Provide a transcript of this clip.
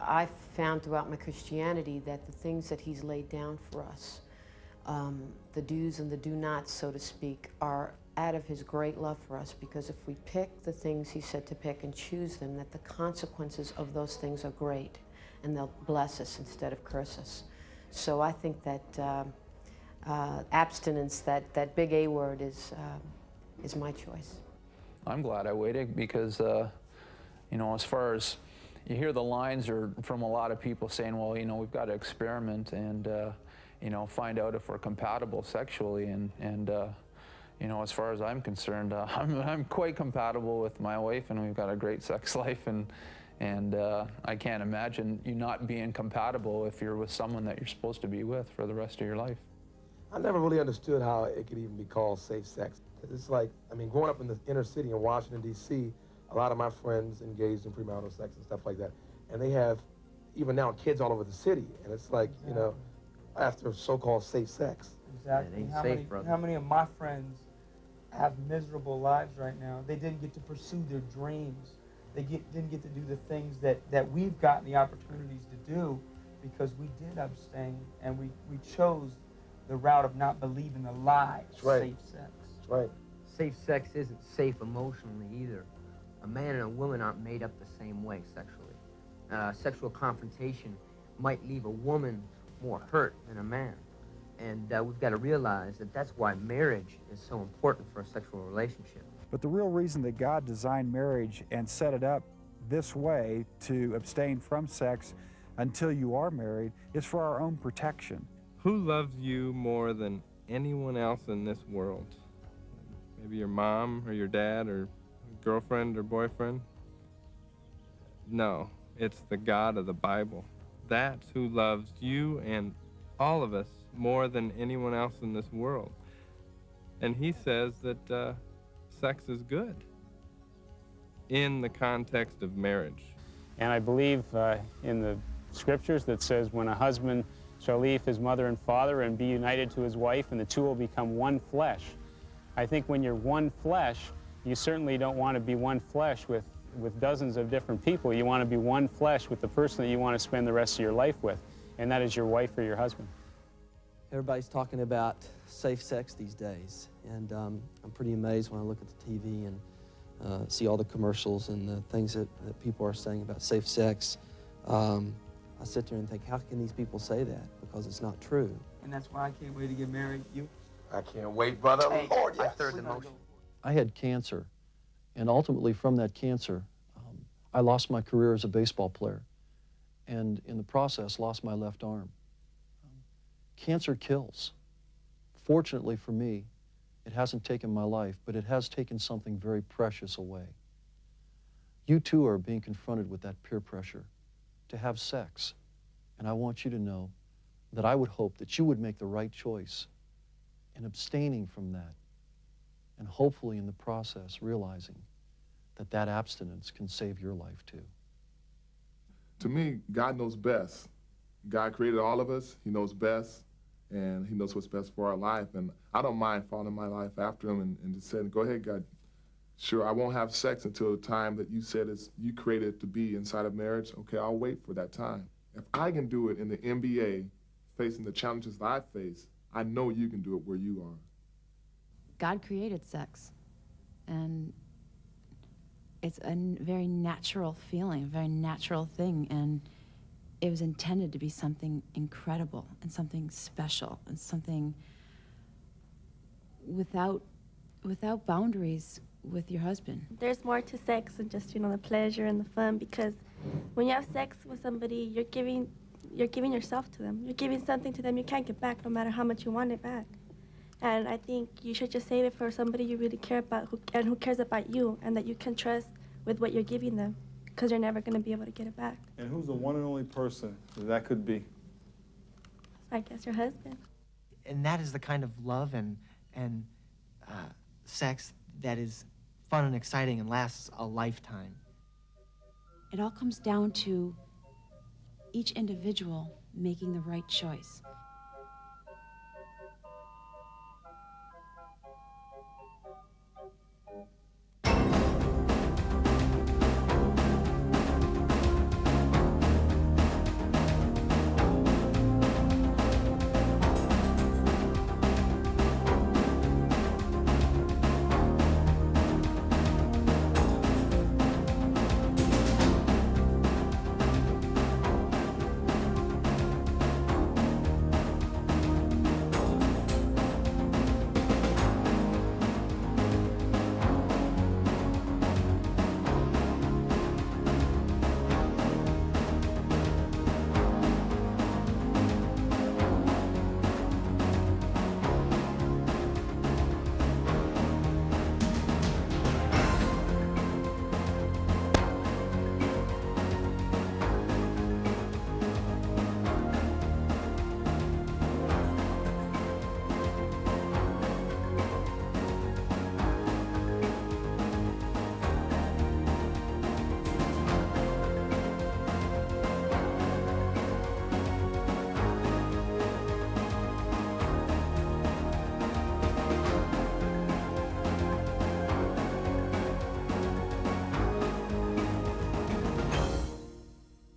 I've found throughout my Christianity that the things that he's laid down for us, the do's and the do-nots, so to speak, are out of his great love for us, because if we pick the things he said to pick and choose them, that the consequences of those things are great, and they'll bless us instead of curse us. So I think that abstinence, that big A word, is my choice. I'm glad I waited because, you know, as far as you hear the lines are from a lot of people saying, well, you know, we've got to experiment and, you know, find out if we're compatible sexually. And you know, as far as I'm concerned, I'm quite compatible with my wife, and we've got a great sex life. And I can't imagine you not being compatible if you're with someone that you're supposed to be with for the rest of your life. I never really understood how it could even be called safe sex. It's like, I mean, growing up in the inner city in Washington, D.C., a lot of my friends engaged in premarital sex and stuff like that. And they have, even now, kids all over the city. And it's like, you know, after so-called safe sex. Exactly. How many of my friends have miserable lives right now? They didn't get to pursue their dreams. They didn't get to do the things that we've gotten the opportunities to do because we did abstain and we chose the route of not believing the lie of safe sex. That's right. Safe sex isn't safe emotionally either. A man and a woman aren't made up the same way sexually. Sexual confrontation might leave a woman more hurt than a man. And we've got to realize that that's why marriage is so important for a sexual relationship. But the real reason that God designed marriage and set it up this way to abstain from sex until you are married is for our own protection. Who loves you more than anyone else in this world? Maybe your mom or your dad or girlfriend or boyfriend? No, it's the God of the Bible. That's who loves you and all of us more than anyone else in this world. And he says that sex is good in the context of marriage. And I believe in the scriptures that says when a husband shall leave his mother and father and be united to his wife, and the two will become one flesh. I think when you're one flesh, you certainly don't want to be one flesh with dozens of different people. You want to be one flesh with the person that you want to spend the rest of your life with, and that is your wife or your husband. Everybody's talking about safe sex these days, and I'm pretty amazed when I look at the TV and see all the commercials and the things that people are saying about safe sex. I sit there and think, how can these people say that? Because it's not true. And that's why I can't wait to get married. You? I can't wait, brother. Hey, Lord, yes. I third the motion. I had cancer, and ultimately from that cancer, I lost my career as a baseball player, and in the process, lost my left arm. Cancer kills. Fortunately for me, it hasn't taken my life, but it has taken something very precious away. You too are being confronted with that peer pressure to have sex, and I want you to know that I would hope that you would make the right choice in abstaining from that, and hopefully in the process realizing that that abstinence can save your life too. To me, God knows best. God created all of us. He knows best, and he knows what's best for our life. And I don't mind following my life after him and just saying, go ahead, God. Sure, I won't have sex until the time that you said is you created it to be inside of marriage. Okay, I'll wait for that time. If I can do it in the NBA, facing the challenges that I face, I know you can do it where you are. God created sex, and it's a very natural feeling, a very natural thing, and it was intended to be something incredible and something special and something without boundaries with your husband. There's more to sex than just, you know, the pleasure and the fun, because when you have sex with somebody, you're giving yourself to them. You're giving something to them you can't get back, no matter how much you want it back. And I think you should just save it for somebody you really care about and who cares about you, and that you can trust with what you're giving them, because you're never going to be able to get it back. And who's the one and only person that could be? I guess your husband. And that is the kind of love and sex that is fun and exciting and lasts a lifetime. It all comes down to each individual making the right choice.